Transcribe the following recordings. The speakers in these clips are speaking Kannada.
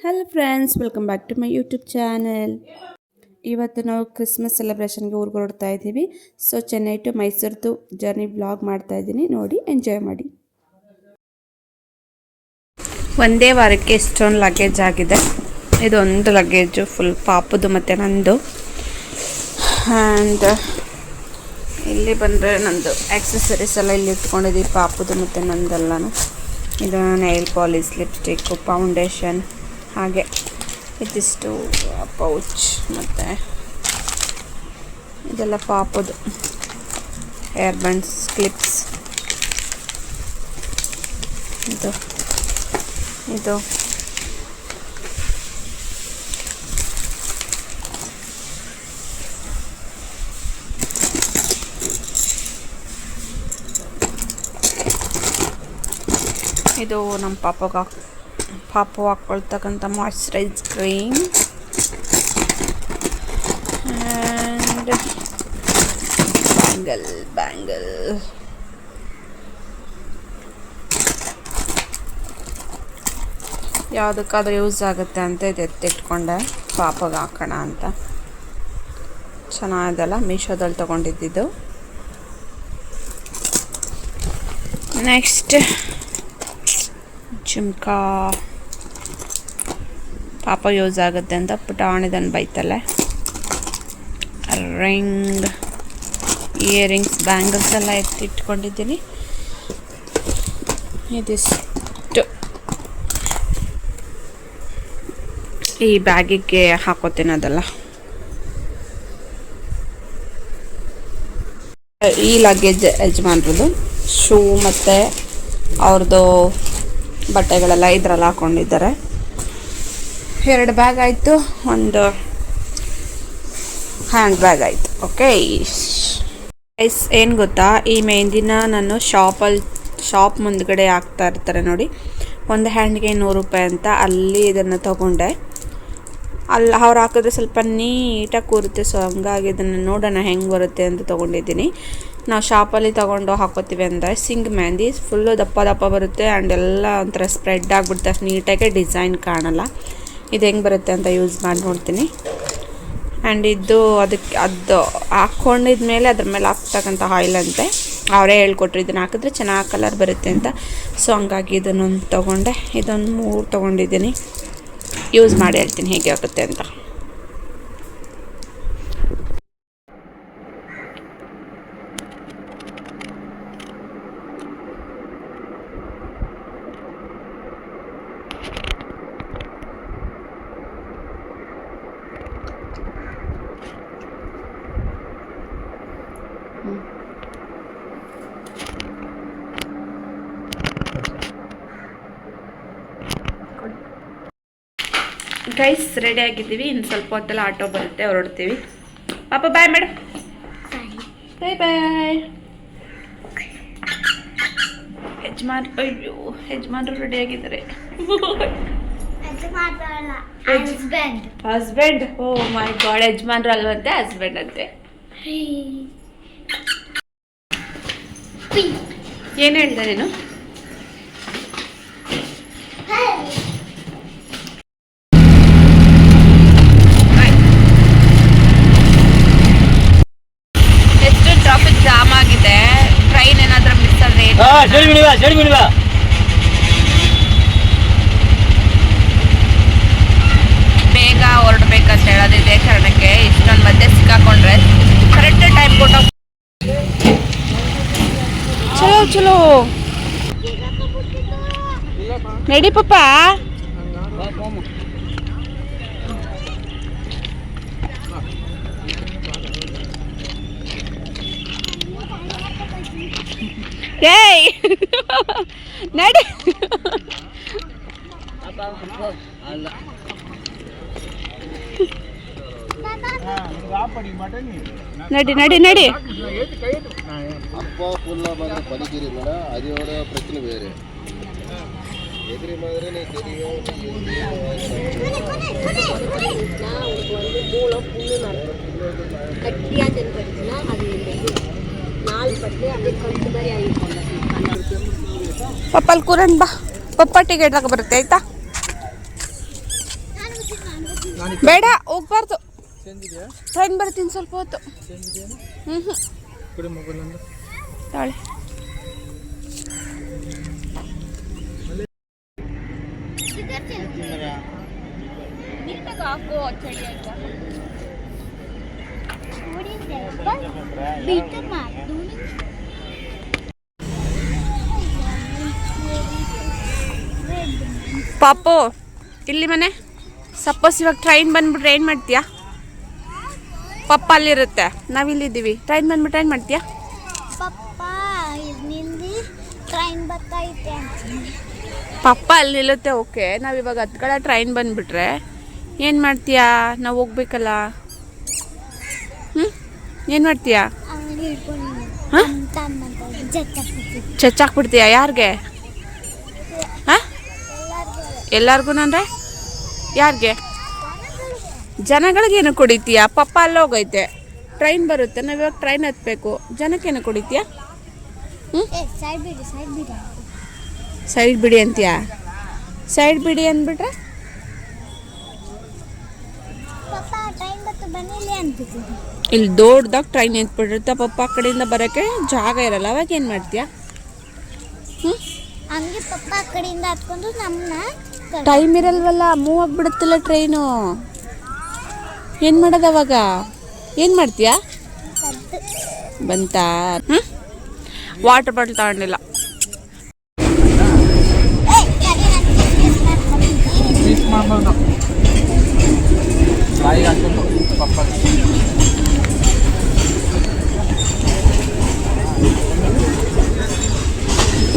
Hello friends, welcome back to my YouTube channel. ಇವತ್ತು ನಾವು ಕ್ರಿಸ್ಮಸ್ ಸೆಲೆಬ್ರೇಷನ್ಗೆ ಊರಿಗೆ ಹೊರಡ್ತಾ ಇದ್ದೀವಿ. ಸೊ ಚೆನ್ನೈ ಟು ಮೈಸೂರ್ದು ಜರ್ನಿ ಬ್ಲಾಗ್ ಮಾಡ್ತಾ ಇದ್ದೀನಿ, ನೋಡಿ ಎಂಜಾಯ್ ಮಾಡಿ. ಒಂದೇ ವಾರಕ್ಕೆ ಎಷ್ಟೊಂದು ಲಗೇಜ್ ಆಗಿದೆ. ಇದೊಂದು ಲಗೇಜು ಫುಲ್ ಪಾಪದು ಮತ್ತು ನಂದು. ಆ್ಯಂಡ್ ಇಲ್ಲಿ ಬಂದರೆ ನಂದು ಆಕ್ಸೆಸರೀಸ್ ಎಲ್ಲ ಇಲ್ಲಿ ಇಟ್ಕೊಂಡಿದ್ದೀವಿ, ಪಾಪದು ಮತ್ತು ನಂದೆಲ್ಲನೂ. ಇದು ನೈಲ್ ಪಾಲಿಶ್, ಲಿಪ್ಸ್ಟಿಕ್ಕು, ಫೌಂಡೇಶನ್, ಹಾಗೆ ಇದಿಷ್ಟು ಪೌಚ್, ಮತ್ತು ಇದೆಲ್ಲ ಪಾಪದು ಹೇರ್ ಬ್ಯಾಂಡ್ಸ್, ಕ್ಲಿಪ್ಸ್, ಇದು ಇದು ಇದು ನಮ್ಮ ಪಾಪು ಹಾಕ್ಕೊಳ್ತಕ್ಕಂಥ ಮಾಯ್ಶ್ಚರೈಸ್ ಕ್ರೀಮ್. ಆ್ಯಂಡ್ ಬ್ಯಾಂಗಲ್ ಯಾವುದಕ್ಕಾದ್ರೂ ಯೂಸ್ ಆಗುತ್ತೆ ಅಂತ ಇದು ಎತ್ತಿಟ್ಕೊಂಡೆ, ಪಾಪಗೆ ಹಾಕೋಣ ಅಂತ. ಚೆನ್ನಾಗಿದೆಲ್ಲ, ಮೀಶೋದಲ್ಲಿ ತೊಗೊಂಡಿದ್ದು. ನೆಕ್ಸ್ಟ್ ಜುಮ್ಕಾ, ಪಾಪ ಯೂಸ್ ಆಗುತ್ತೆ ಅಂತ ಪುಟಾಣಿದನ್ನು ಬೈತಲ್ಲೇ. ರಿಂಗ್, ಇಯರಿಂಗ್ಸ್, ಬ್ಯಾಂಗಲ್ಸ್ ಎಲ್ಲ ಎತ್ತಿಟ್ಕೊಂಡಿದ್ದೀನಿ. ಇದಿಷ್ಟು ಈ ಬ್ಯಾಗಿಗೆ ಹಾಕೋತೀನಿ ಅದೆಲ್ಲ. ಈ ಲಗೇಜ್ ಯಜಮಾನ್ರದ್ದು ಶೂ ಮತ್ತು ಅವ್ರದ್ದು ಬಟ್ಟೆಗಳೆಲ್ಲ ಇದರಲ್ಲಿ ಹಾಕ್ಕೊಂಡಿದ್ದಾರೆ. 2 ಬ್ಯಾಗ್ ಆಯಿತು, ಒಂದು ಹ್ಯಾಂಡ್ ಬ್ಯಾಗ್ ಆಯಿತು. ಓಕೆ ಗೈಸ್, ಏನು ಗೊತ್ತಾ, ಈ ಮೆಹಂದಿನ ನಾನು ಶಾಪ್ ಮುಂದ್ಗಡೆ ಹಾಕ್ತಾ ಇರ್ತಾರೆ ನೋಡಿ, ಒಂದು ಹ್ಯಾಂಡ್ಗೆ 100 ರೂಪಾಯಿ ಅಂತ. ಅಲ್ಲಿ ಇದನ್ನು ತೊಗೊಂಡೆ. ಅಲ್ಲಿ ಅವ್ರು ಹಾಕಿದ್ರೆ ಸ್ವಲ್ಪ ನೀಟಾಗಿ ಕೂರುತ್ತೆ. ಸೊ ಹಂಗಾಗಿ ಇದನ್ನು ನೋಡೋಣ ಹೆಂಗೆ ಬರುತ್ತೆ ಅಂತ ತೊಗೊಂಡಿದ್ದೀನಿ. ನಾವು ಶಾಪಲ್ಲಿ ತೊಗೊಂಡು ಹಾಕೋತೀವಿ ಅಂದರೆ ಸಿಂಗ್ ಮೆಹಂದಿ ಫುಲ್ಲು ದಪ್ಪ ಬರುತ್ತೆ. ಆ್ಯಂಡ್ ಎಲ್ಲ ಒಂಥರ ಸ್ಪ್ರೆಡ್ ಆಗಿಬಿಡುತ್ತೆ, ಅಷ್ಟು ನೀಟಾಗಿ ಡಿಸೈನ್ ಕಾಣಲ್ಲ. ಇದು ಹೆಂಗೆ ಬರುತ್ತೆ ಅಂತ ಯೂಸ್ ಮಾಡಿ ನೋಡ್ತೀನಿ. ಆ್ಯಂಡ್ ಇದು ಅದು ಹಾಕ್ಕೊಂಡಿದ್ಮೇಲೆ ಅದ್ರ ಮೇಲೆ ಹಾಕ್ತಕ್ಕಂಥ ಆಯಿಲ್ ಅಂತೆ, ಅವರೇ ಹೇಳ್ಕೊಟ್ರು ಇದನ್ನು ಹಾಕಿದ್ರೆ ಚೆನ್ನಾಗಿ ಕಲರ್ ಬರುತ್ತೆ ಅಂತ. ಸೊ ಹಂಗಾಗಿ ಇದನ್ನೊಂದು ತೊಗೊಂಡೆ. ಇದೊಂದು 3 ತೊಗೊಂಡಿದ್ದೀನಿ. ಯೂಸ್ ಮಾಡಿ ಹೇಳ್ತೀನಿ ಹೇಗೆ ಆಗುತ್ತೆ ಅಂತ. ಗೈಸ್, ರೆಡಿ ಆಗಿದ್ದೀವಿ. ಇನ್ನು ಸ್ವಲ್ಪ ಹೊತ್ತೆಲ್ಲ ಆಟೋ ಬರುತ್ತೆ, ಹೊರಡ್ತೀವಿ. ಪಾಪ ಬಾಯ್ ಮೇಡಮ್. ಬಾಯ್. ಯಜಮಾನ್ರು ರೆಡಿ ಆಗಿದ್ದಾರೆ. ಹಸ್ಬೆಂಡ್, ಓ ಮೈ ಗಾಡ್, ಯಜಮಾನ್ರು ಅಲ್ವಂತೆ, ಹಸ್ಬೆಂಡ್ ಅಂತೆ. ಏನು ಹೇಳ್ದೆ ನೀನು? ಎಷ್ಟು ಟ್ರಾಫಿಕ್ ಜಾಮ್ ಆಗಿದೆ. ಟ್ರೈನ್ ಏನಾದ್ರೂ ಮಿಸ್ ಆದ್ರೆ ಬೇಗ ಹೊರಡ್ಬೇಕಂತ ಹೇಳೋದಿದೆ ಕಾರಣಕ್ಕೆ ಇಷ್ಟೊಂದು ಮಧ್ಯೆ ಸಿಕ್ಕಾಕೊಂಡ್ರೆ ಕರೆಕ್ಟ್ ಟೈಮ್ ಕೊಟ್ಟು ಚಲೋ ನಡಿ ಪಾಪ. ಏಯ್ ನಡಿ. ನಡಿ. பிரச்சனை வேறு எதிரி மாதிரி ಪಪ್ಪಲ್ಲಿ ಕೂರನ್ ಬಾ. ಪಪ್ಪ ಟಿಕೆಟ್ ತಗೊಬರುತ್ತೆ ಆಯ್ತಾ. ಬೇಡ ಹೋಗ್ಬಾರ್ದು. ಟ್ರೈನ್ ಬರ್ತೀನಿ ಸ್ವಲ್ಪ ಹೊತ್ತು. ತಾಳೆ ಪಾಪು ಇಲ್ಲಿ ಮನೆ. ಸಪೋಸ್ ಇವಾಗ ಟ್ರೈನ್ ಬಂದ್ಬಿಟ್ರೆ ಏನು ಮಾಡ್ತೀಯಾ? ಪಪ್ಪ ಅಲ್ಲಿರುತ್ತೆ, ನಾವಿಲ್ಲಿದ್ದೀವಿ. ಟ್ರೈನ್ ಬಂದ್ಬಿಟ್ರೆ ಏನು ಮಾಡ್ತೀಯಾ? ಪಪ್ಪ ಅಲ್ಲಿ ನಿಲ್ಲುತ್ತೆ. ಓಕೆ, ನಾವಿವಾಗ ಹತ್ತು ಕಡೆ ಟ್ರೈನ್ ಬಂದ್ಬಿಟ್ರೆ ಏನು ಮಾಡ್ತೀಯಾ? ನಾವು ಹೋಗ್ಬೇಕಲ್ಲ. ಏನು ಮಾಡ್ತೀಯಾ? ಹಾಂ, ಚಚ್ಚಾಕ್ಬಿಡ್ತೀಯಾ? ಯಾರಿಗೆ? ಹಾಂ, ಎಲ್ಲರಿಗೂ ಅಂದರೆ ಯಾರಿಗೆ? ಜನಗಳಿಗೇನು ಕುಡಿತೀಯಾ? ಪಪ್ಪ ಅಲ್ಲೋಗೈತೆ, ಟ್ರೈನ್ ಬರುತ್ತೆ, ನಾವಿವಾಗ ಟ್ರೈನ್ ಹತ್ಬೇಕು. ಜನಕ್ಕೇನು ಕುಡಿತೀಯಾ? ಸೈಡ್ ಬಿಡಿ ಅಂತೀಯಾ? ಸೈಡ್ ಬಿಡಿ ಅಂದ್ಬಿಟ್ರೆ ಇಲ್ಲಿ ದೊಡ್ಡದಾಗ ಟ್ರೈನ್ ನಿಂತ್ಬಿಟ್ಟಿರುತ್ತೆ. ಪಪ್ಪ ಆ ಕಡೆಯಿಂದ ಬರೋಕ್ಕೆ ಜಾಗ ಇರಲ್ಲ. ಅವಾಗ ಏನು ಮಾಡ್ತೀಯಾ? ಹಂಗೆ ಪಪ್ಪ ಆ ಕಡೆಯಿಂದ ಹತ್ಕೊಂಡು ನಮ್ಮನ್ನ ಟೈಮ್ ಇರಲ್ವಲ್ಲ, ಮೂವ್ ಆಗಿಬಿಡುತ್ತಲ್ಲ ಟ್ರೈನು. ಏನು ಮಾಡೋದು ಅವಾಗ? ಏನು ಮಾಡ್ತೀಯಾ? ಬಂತಾ? ವಾಟರ್ ಬಾಟಲ್ ತಗೊಂಡಿಲ್ಲ.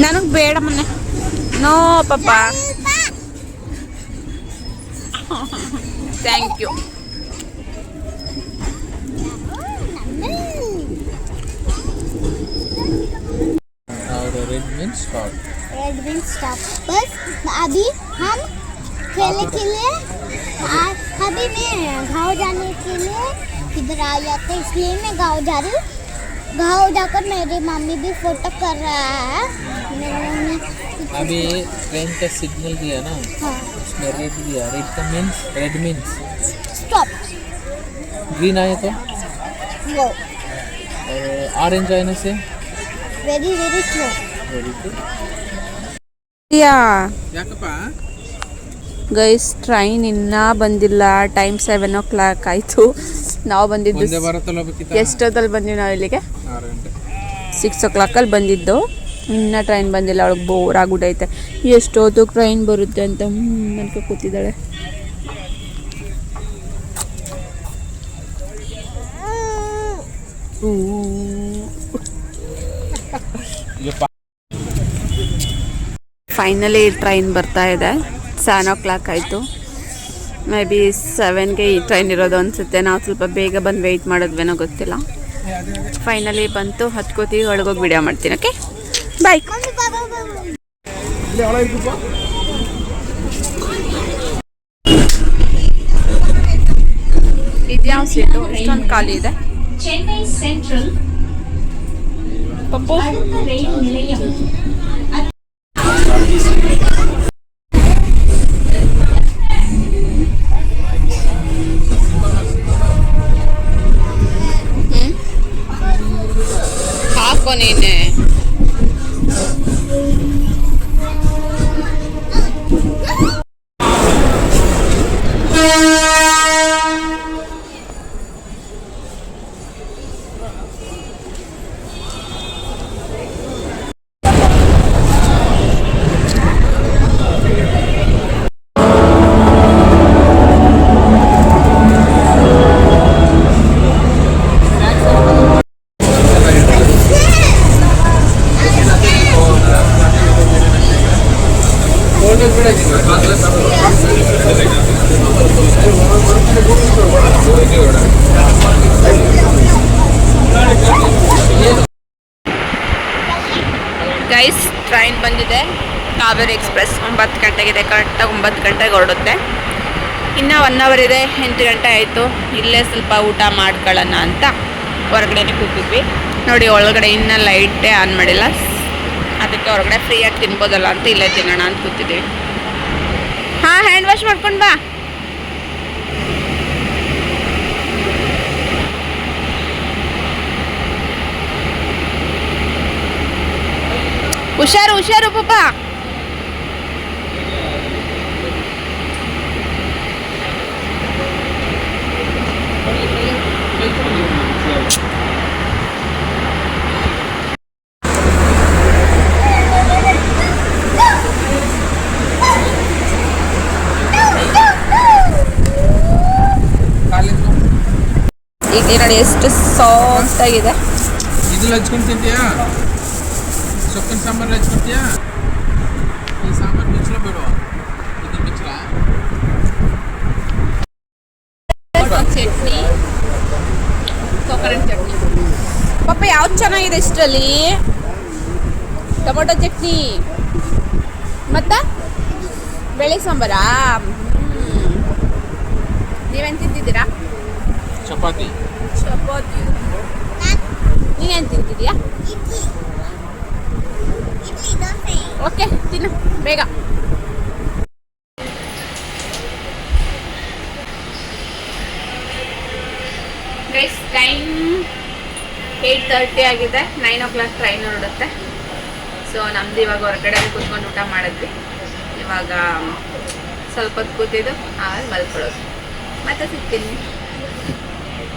ನನಗೆ ಬೇಡ ಮೊನ್ನೆ. ನೋ ಪಾಪ, thank you. Red mean stop. Red mean stop. बस अभी हम खेलने के लिए अभी मैं गाँव जाने के लिए इधर आ जाते, इसलिए मैं गाँव जा रही हूँ. गाँव जाकर मेरी मम्मी भी फोटो कर रहा है. अभी ट्रेन का सिग्नल दिया ना. हाँ. उसमें रेड दिया. Red means stop. ग्रीन आए तो वो और ऑरेंज आने से very very slow. Very good. ಯಾಕಪ್ಪ ಗೈಸ್, ಟ್ರೈನ್ ಇನ್ನೂ ಬಂದಿಲ್ಲ. ಟೈಮ್ 7 o'clock ಆಯಿತು. ನಾವು ಬಂದಿದ್ದು ಎಷ್ಟೊತ್ತಲ್ಲಿ ಬಂದ್ವಿ? ನಾವು ಇಲ್ಲಿಗೆ 6 o'clock ಬಂದಿದ್ದು. ಇನ್ನೂ ಟ್ರೈನ್ ಬಂದಿಲ್ಲ. ಅವಳಿಗೆ ಬೋರ್ ಆಗ್ಬಿಟ್ಟೈತೆ. ಎಷ್ಟೊತ್ತು ಟ್ರೈನ್ ಬರುತ್ತೆ ಅಂತ ಅನ್ಕೊ ಕೂತಿದ್ದಾಳೆ. ಫೈನಲಿ ಟ್ರೈನ್ ಬರ್ತಾ ಇದೆ. 7 o'clock ಆಯಿತು. ಮೇ ಬಿ 7ಗೆ ಈ ಟ್ರೈನ್ ಇರೋದು ಅನಿಸುತ್ತೆ. ನಾವು ಸ್ವಲ್ಪ ಬೇಗ ಬಂದು ವೆಯ್ಟ್ ಮಾಡಿದ್ವೇನೋ ಗೊತ್ತಿಲ್ಲ. ಫೈನಲಿ ಬಂತು, ಹತ್ಕೋತೀವಿ. ಒಳಗೋಗಿ ವಿಡಿಯೋ ಮಾಡ್ತೀನಿ. ಓಕೆ, ಬಾಯ್. ಇದ್ಯಾವ ಸೀಟು ಇಷ್ಟೊಂದು ಖಾಲಿ ಇದೆ? ಚೆನ್ನೈ ಸೆಂಟ್ರಲ್ ಪಪ್ಪು ರೈಲು ನಿಲಯ. ಹಾಕೋ ನೀನೆ. ಗೈಸ್, ಟ್ರೈನ್ ಬಂದಿದೆ. ಕಾವೇರಿ ಎಕ್ಸ್ಪ್ರೆಸ್ 9 ಗಂಟೆಗಿದೆ. ಕರೆಕ್ಟಾಗಿ 9 ಗಂಟೆಗೆ ಹೊರಡುತ್ತೆ. ಇನ್ನೂ 1 hour ಇದೆ. 8 ಗಂಟೆ ಆಯಿತು. ಇಲ್ಲೇ ಸ್ವಲ್ಪ ಊಟ ಮಾಡ್ಕೊಳ್ಳೋಣ ಅಂತ ಹೊರಗಡೆನೇ ಕೂತಿದ್ವಿ. ನೋಡಿ, ಒಳಗಡೆ ಇನ್ನೂ ಲೈಟೇ ಆನ್ ಮಾಡಿಲ್ಲ. ಅದಕ್ಕೆ ಹೊರಗಡೆ ಫ್ರೀಯಾಗಿ ತಿನ್ಬೋದಲ್ಲ ಅಂತ ಇಲ್ಲೇ ತಿನ್ನೋಣ ಅಂತ ಕೂತಿದ್ದೀವಿ. ಹಾಂ, ಹ್ಯಾಂಡ್ ವಾಶ್ ಮಾಡ್ಕೊಂಡು ಬಾ. ಹುಷಾರು ಹುಷಾರು ಪಾಪ. ಈಗ ನೋಡಿ ಎಷ್ಟು ಸಾಫ್ಟ್ ಆಗಿದೆ. ಇದು ಹಚ್ಕೊಂಡು ತಿಂತೀಯಾ? ಸೊಪ್ಪಿನ ಸಾಂಬಾರು ಹಚ್ಕೊತೀಯಾ? ಈ ಸಾಂಬಾರು ಮಿಚ್ಚಲ ಬೇಡ, ಇದು ಮಿಚ್ಚಲ. ಚಟ್ನಿ, ಕೊಕೊನಟ್ ಚಟ್ನಿ. ಪಾಪ ಯಾವ್ದು ಚೆನ್ನಾಗಿದೆ ಇಷ್ಟರಲ್ಲಿ? ಟೊಮೊಟೊ ಚಟ್ನಿ ಮತ್ತು ಬೇಳೆ ಸಾಂಬಾರಾ? ನೀವೇನು ತಿಂತಿದ್ದೀರಾ? ಚಪಾತಿ. ಚಪಾತಿ. ನೀನೇನು ತಿಂತಿದ್ದೀಯಾ? ಓಕೆ, ತಿನ್ನು ಬೇಗ. ಗೈಸ್, ಟೈಮ್ 8:30 ಆಗಿದೆ. 9 o'clock ಟ್ರೈನ್ ಹೊರಡುತ್ತೆ. ಸೊ ನಮ್ದು ಇವಾಗ ಹೊರಗಡೆ ಕೂತ್ಕೊಂಡು ಊಟ ಮಾಡಿದ್ವಿ. ಇವಾಗ ಸ್ವಲ್ಪ ಹೊತ್ತು ಕೂತಿದ್ದು ಆಮೇಲೆ ಮಲ್ಕೊಳ್ಳೋದು. ಮತ್ತೆ ಸಿಗ್ತೀನಿ.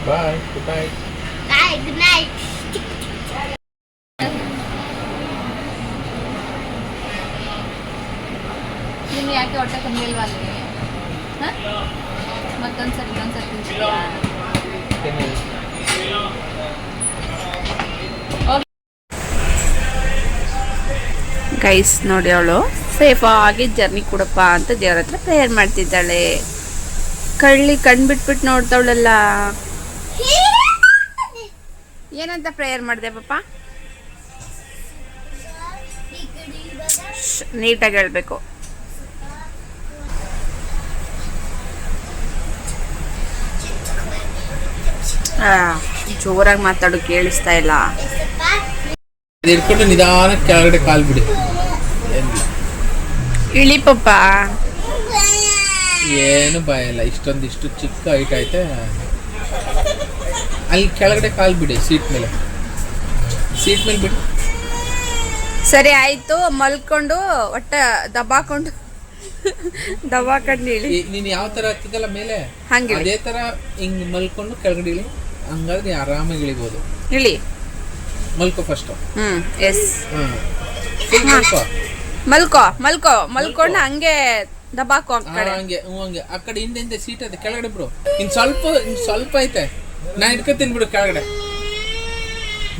Bye. Good night. Good night. ನಿಮ್ಗೆ ಯಾಕೆ ಹೊಟ್ಟೆ ತುಂಬಿಲ್ವಾ ಅಲ್ಲಿ? ಮತ್ತೊಂದ್ಸರಿ ತಿಂತೀರಾ? ಗೈಸ್ ನೋಡಿ, ಅವಳು ಸೇಫಾಗಿ ಜರ್ನಿ ಕೊಡಪ್ಪ ಅಂತ ದೇವ್ರ ಹತ್ರ ಪ್ರೇಯರ್ ಮಾಡ್ತಿದ್ದಾಳೆ. ಕಣ್ಬಿಟ್ಬಿಟ್ಟು ನೋಡ್ತಾವಳಲ್ಲ. ಏನಂತ ಪ್ರೇಯರ್ ಮಾಡಿದೆ ಪಾಪ? ನೀಟಾಗಿ ಹೇಳ್ಬೇಕು. ಜೋರಾಗಿ ಮಾತಾಡು, ಕೇಳಿಸ್ತಾ ಇಲ್ಲ. ಹಿಡ್ಕೊಂಡು ನಿಧಾನಕ್ಕೆ ಕೆಳಗಡೆ ಕಾಲು ಬಿಡಿ. ಇಳಿ ಪಾಪ. ಏನು ಭಯ ಇಲ್ಲ. ಇಷ್ಟು ಚಿಕ್ಕ ಹೈಟ್ ಐತೆ. ಅಲ್ಲಿ ಕೆಳಗಡೆ ಕಾಲು ಬಿಡಿ, ಸೀಟ್ ಮೇಲೆ ಬಿಡಿ. ಸರಿ ಆಯ್ತು, ಮಲ್ಕೊಂಡು ಒಟ್ಟ ದಬಾಕೊಂಡು ಇಳಿ. ನೀನು ಯಾವ ತರ ಹತ್ತಿದಲ್ಲ ಮೇಲೆ, ಹಂಗೆ ಅದೇ ತರ ಹಿಂಗ್ ಮಲ್ಕೊಂಡು ಕೆಳಗಡೆ ಇಳಿ. ಹಂಗಾದ್ರೆ ನೀ ಆರಾಮಾಗಿ ಇಳಿಬೋದು. ಇಳಿ. ಮಲ್ಕೋ ಫಸ್ಟ್. ಎಸ್. ಮಲ್ಕೊಂಡು ಹಂಗೆ ದಬಾಕೋ. ಹಂಗೆ ಆ ಕಡೆ ಹಿಂದೆ ಸೀಟ್ ಐತೆ, ಕೆಳಗಡೆ ಬಿಡು. ಇನ್ ಸ್ವಲ್ಪ ಐತೆ, ನಾ ಹಿಡ್ಕೊತೀನಿ ಬಿಡು ಕೆಳಗಡೆ.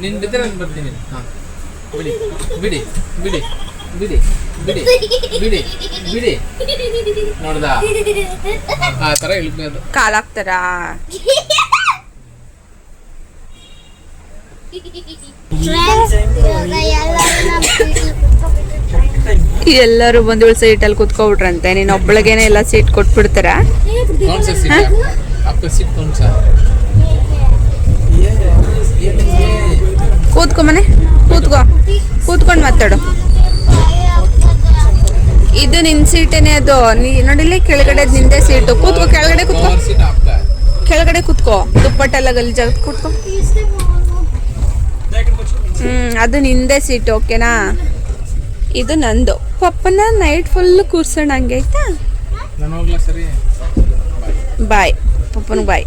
ನಿನ್ ಬಿದ್ದರೆ ನಾನು ಬರ್ತೀನಿ. ಬಿಡಿ ಬಿಡಿ ಬಿಡಿ ಬಿಡಿ ಬಿಡಿ ಬಿಡಿ ಬಿಡಿ. ನೋಡ್ದ, ಆ ತರ ಇಳ್ಬೋದು. ಕಾಲಾಗ್ತಾರ. ಎಲ್ಲರೂ ಬಂದು ಸೀಟಲ್ಲಿ ಕುತ್ಕೊಬಿಟ್ರಂತೆ. ನೀನ್ ಒಬ್ಬಳಿಗೇನೆ ಎಲ್ಲ ಸೀಟ್ ಕೊಟ್ಬಿಡ್ತಾರ? ಕೂತ್ಕೊ ಮನೆ, ಕೂತ್ಕೊಂಡು ಮಾತಾಡು. ಇದು ನಿನ್ ಸೀಟೇನೆ. ಅದು ನೋಡಿಲಿ, ಕೆಳಗಡೆ ನಿಂದೆ ಸೀಟು. ಕೂತ್ಕೋ, ಕೆಳಗಡೆ ಕೂತ್ಕೋ. ದುಪ್ಪಟ್ಟೆಲ್ಲ ಗಲೀಜಾಗ ಕೂತ್ಕೋ. ಅದು ನಿಂದೆ ಸೀಟು, ಓಕೆನಾ? ಇದು ನಂದು. ಪಪ್ಪನ ನೈಟ್ ಫುಲ್ ಕೂರ್ಸೋಣ ಹಂಗೆ, ಆಯ್ತಾ? ಬಾಯ್ ಪಪ್ಪನ. ಬಾಯ್.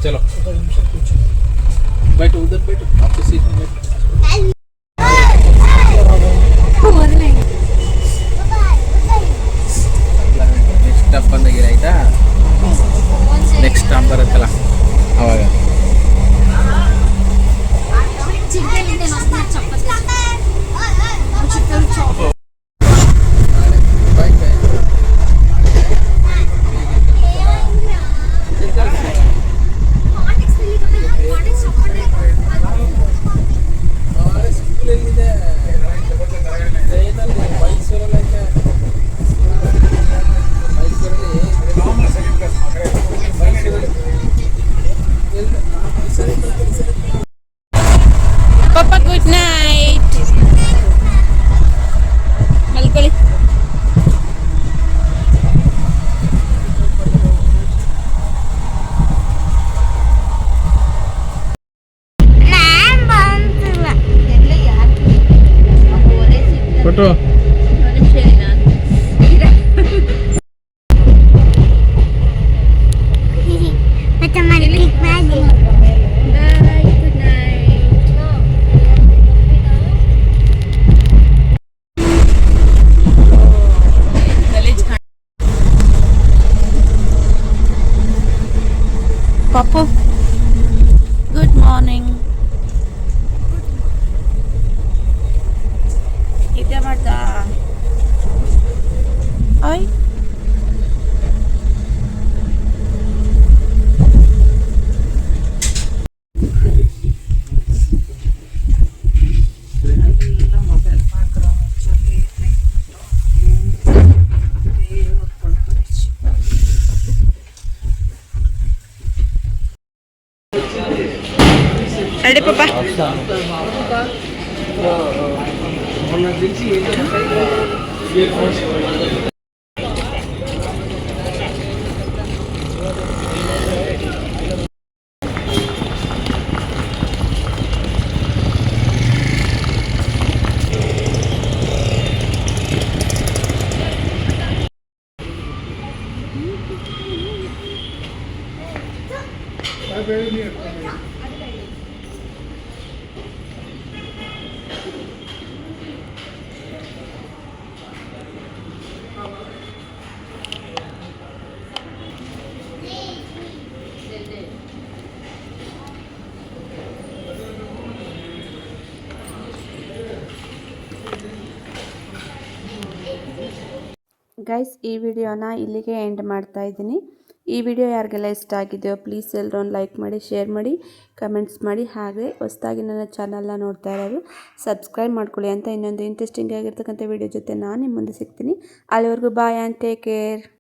चलो बैठो, उधर बैठो, आपके सीट में बैठो. ನೆಕ್ಸ್ಟ್ ಸ್ಟಾಪ್ ಬಂದಾಗಿರ ಆಯ್ತಾ? ನೆಕ್ಸ್ಟ್ ಸ್ಟಾಪ್ ಬರುತ್ತಲ್ಲ ಅವಾಗ. Papa, good night. It's a magic magic. Bye, good night. Papu, good morning. ನಿದ್ದೆ ಮಾಡ್ದ ಓಯ್ ರೆಡಿ ಪಾಪ ಗೈಸ್ ಈ ವಿಡಿಯೋನ ಇಲ್ಲಿಗೆ ಎಂಡ್ ಮಾಡ್ತಾ ಇದ್ದೀನಿ. ಈ ವಿಡಿಯೋ ಯಾರಿಗೆಲ್ಲ ಇಷ್ಟ ಆಗಿದೆಯೋ ಪ್ಲೀಸ್ ಎಲ್ಲರೂ ಒಂದು ಲೈಕ್ ಮಾಡಿ, ಶೇರ್ ಮಾಡಿ, ಕಮೆಂಟ್ಸ್ ಮಾಡಿ. ಹಾಗೆ ಹೊಸದಾಗಿ ನನ್ನ ಚಾನಲ್ನ ನೋಡ್ತಾ ಇರೋರು ಸಬ್ಸ್ಕ್ರೈಬ್ ಮಾಡ್ಕೊಳ್ಳಿ ಅಂತ ಇನ್ನೊಂದು ಇಂಟ್ರೆಸ್ಟಿಂಗ್ ಆಗಿರ್ತಕ್ಕಂಥ ವಿಡಿಯೋ ಜೊತೆ ನಾನು ನಿಮ್ಮ ಮುಂದೆ ಸಿಗ್ತೀನಿ. ಅಲ್ಲಿವರೆಗೂ ಬಾಯ್ ಆ್ಯಂಡ್ ಟೇಕ್ ಕೇರ್.